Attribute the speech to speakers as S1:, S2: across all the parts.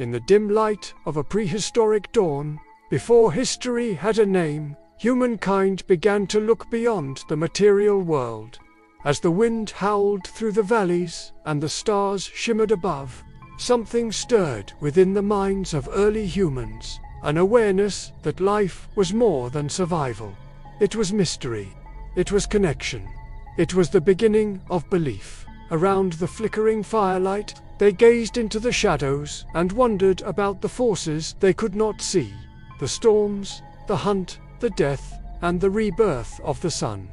S1: In the dim light of a prehistoric dawn, before history had a name, humankind began to look beyond the material world. As the wind howled through the valleys and the stars shimmered above, something stirred within the minds of early humans, an awareness that life was more than survival. It was mystery. It was connection. It was the beginning of belief. Around the flickering firelight, they gazed into the shadows and wondered about the forces they could not see. The storms, the hunt, the death, and the rebirth of the sun.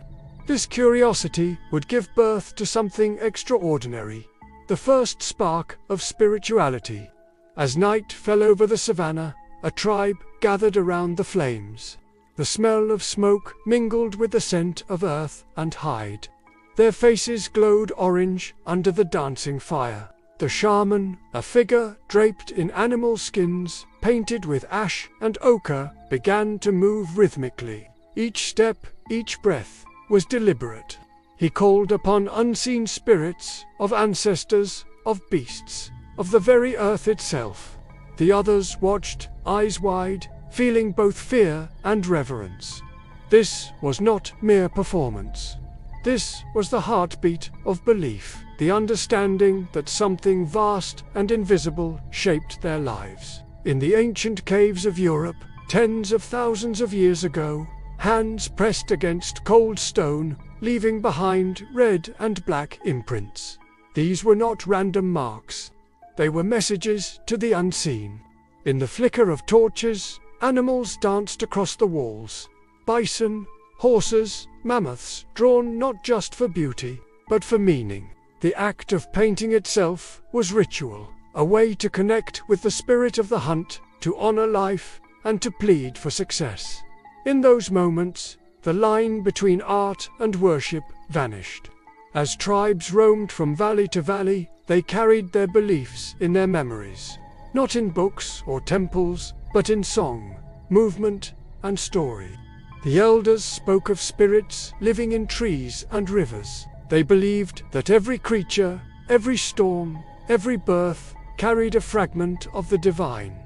S1: This curiosity would give birth to something extraordinary, the first spark of spirituality. As night fell over the savannah, a tribe gathered around the flames. The smell of smoke mingled with the scent of earth and hide. Their faces glowed orange under the dancing fire. The shaman, a figure draped in animal skins, painted with ash and ochre, began to move rhythmically. Each step, each breath, was deliberate. He called upon unseen spirits, of ancestors, of beasts, of the very earth itself. The others watched, eyes wide, feeling both fear and reverence. This was not mere performance. This was the heartbeat of belief, the understanding that something vast and invisible shaped their lives. In the ancient caves of Europe, tens of thousands of years ago, hands pressed against cold stone, leaving behind red and black imprints. These were not random marks. They were messages to the unseen. In the flicker of torches, animals danced across the walls. Bison, horses, mammoths, drawn not just for beauty, but for meaning. The act of painting itself was ritual, a way to connect with the spirit of the hunt, to honor life, and to plead for success. In those moments, the line between art and worship vanished. As tribes roamed from valley to valley, they carried their beliefs in their memories, not in books or temples, but in song, movement, and story. The elders spoke of spirits living in trees and rivers. They believed that every creature, every storm, every birth carried a fragment of the divine.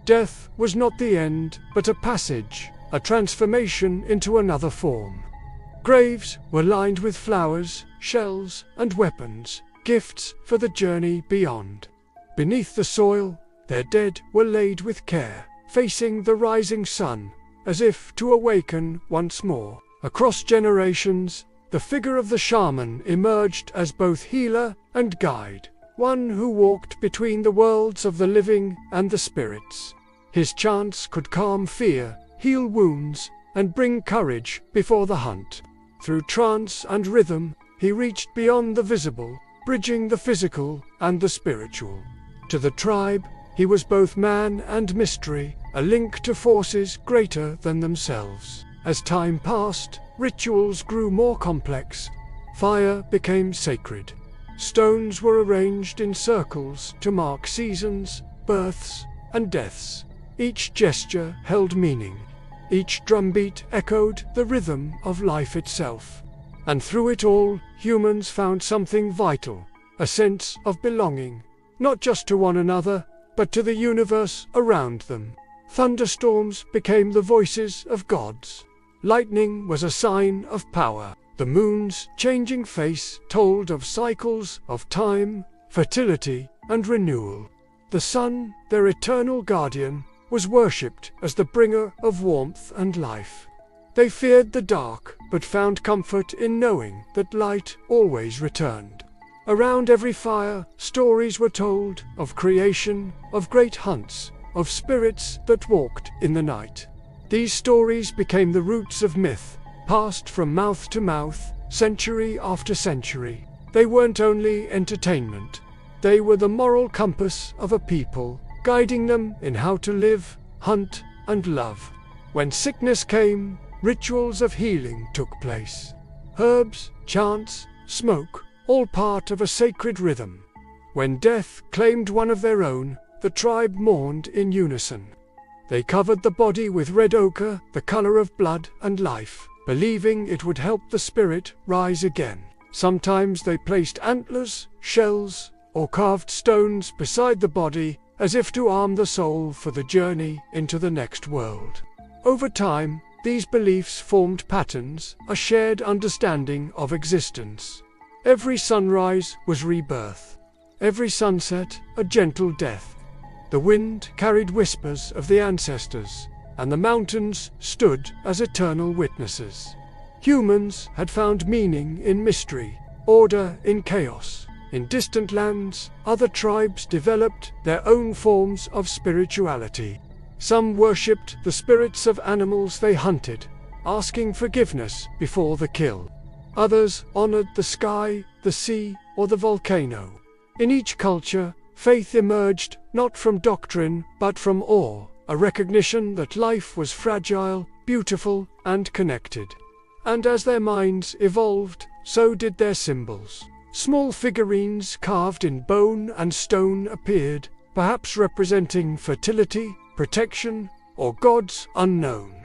S1: Death was not the end, but a passage, a transformation into another form. Graves were lined with flowers, shells, and weapons, gifts for the journey beyond. Beneath the soil, their dead were laid with care, facing the rising sun, as if to awaken once more. Across generations, the figure of the shaman emerged as both healer and guide, one who walked between the worlds of the living and the spirits. His chants could calm fear, heal wounds, and bring courage before the hunt. Through trance and rhythm, he reached beyond the visible, bridging the physical and the spiritual. To the tribe, he was both man and mystery, a link to forces greater than themselves. As time passed, rituals grew more complex. Fire became sacred. Stones were arranged in circles to mark seasons, births, and deaths. Each gesture held meaning. Each drumbeat echoed the rhythm of life itself. And through it all, humans found something vital, a sense of belonging, not just to one another, but to the universe around them. Thunderstorms became the voices of gods. Lightning was a sign of power. The moon's changing face told of cycles of time, fertility, and renewal. The sun, their eternal guardian, was worshipped as the bringer of warmth and life. They feared the dark, but found comfort in knowing that light always returned. Around every fire, stories were told of creation, of great hunts, of spirits that walked in the night. These stories became the roots of myth, passed from mouth to mouth, century after century. They weren't only entertainment. They were the moral compass of a people, guiding them in how to live, hunt, and love. When sickness came, rituals of healing took place. Herbs, chants, smoke, all part of a sacred rhythm. When death claimed one of their own, the tribe mourned in unison. They covered the body with red ochre, the color of blood and life, believing it would help the spirit rise again. Sometimes they placed antlers, shells, or carved stones beside the body as if to arm the soul for the journey into the next world. Over time, these beliefs formed patterns, a shared understanding of existence. Every sunrise was rebirth. Every sunset, a gentle death. The wind carried whispers of the ancestors, and the mountains stood as eternal witnesses. Humans had found meaning in mystery, order in chaos. In distant lands, other tribes developed their own forms of spirituality. Some worshipped the spirits of animals they hunted, asking forgiveness before the kill. Others honored the sky, the sea, or the volcano. In each culture, faith emerged not from doctrine but from awe, a recognition that life was fragile, beautiful, and connected. And as their minds evolved, so did their symbols. Small figurines carved in bone and stone appeared, perhaps representing fertility, protection, or gods unknown.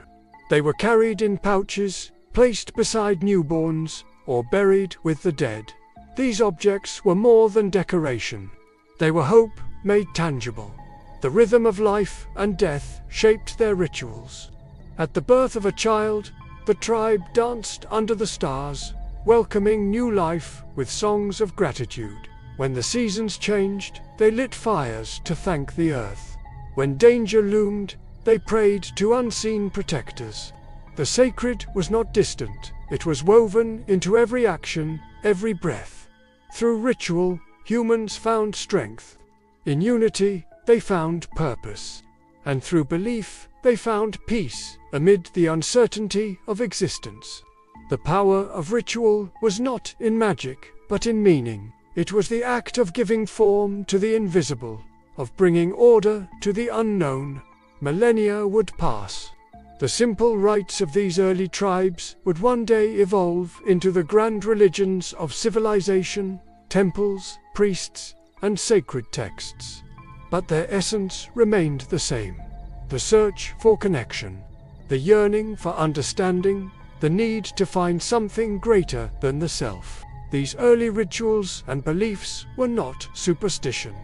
S1: They were carried in pouches, placed beside newborns, or buried with the dead. These objects were more than decoration. They were hope made tangible. The rhythm of life and death shaped their rituals. At the birth of a child, the tribe danced under the stars, welcoming new life with songs of gratitude. When the seasons changed, they lit fires to thank the earth. When danger loomed, they prayed to unseen protectors. The sacred was not distant, it was woven into every action, every breath. Through ritual, humans found strength. In unity, they found purpose. And through belief, they found peace amid the uncertainty of existence. The power of ritual was not in magic, but in meaning. It was the act of giving form to the invisible, of bringing order to the unknown. Millennia would pass. The simple rites of these early tribes would one day evolve into the grand religions of civilization, temples, priests, and sacred texts. But their essence remained the same. The search for connection, the yearning for understanding, the need to find something greater than the self. These early rituals and beliefs were not superstition.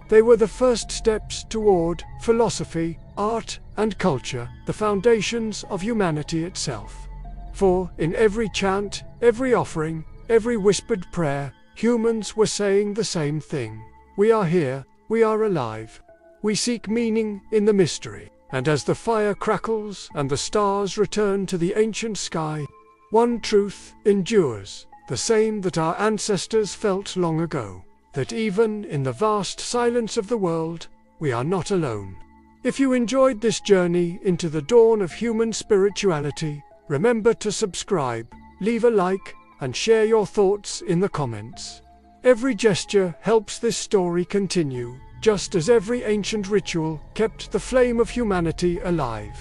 S1: They were the first steps toward philosophy, art, and culture, the foundations of humanity itself. For in every chant, every offering, every whispered prayer, humans were saying the same thing. We are here, we are alive. We seek meaning in the mystery. And as the fire crackles and the stars return to the ancient sky, one truth endures, the same that our ancestors felt long ago, that even in the vast silence of the world, we are not alone. If you enjoyed this journey into the dawn of human spirituality, remember to subscribe, leave a like, and share your thoughts in the comments. Every gesture helps this story continue, just as every ancient ritual kept the flame of humanity alive.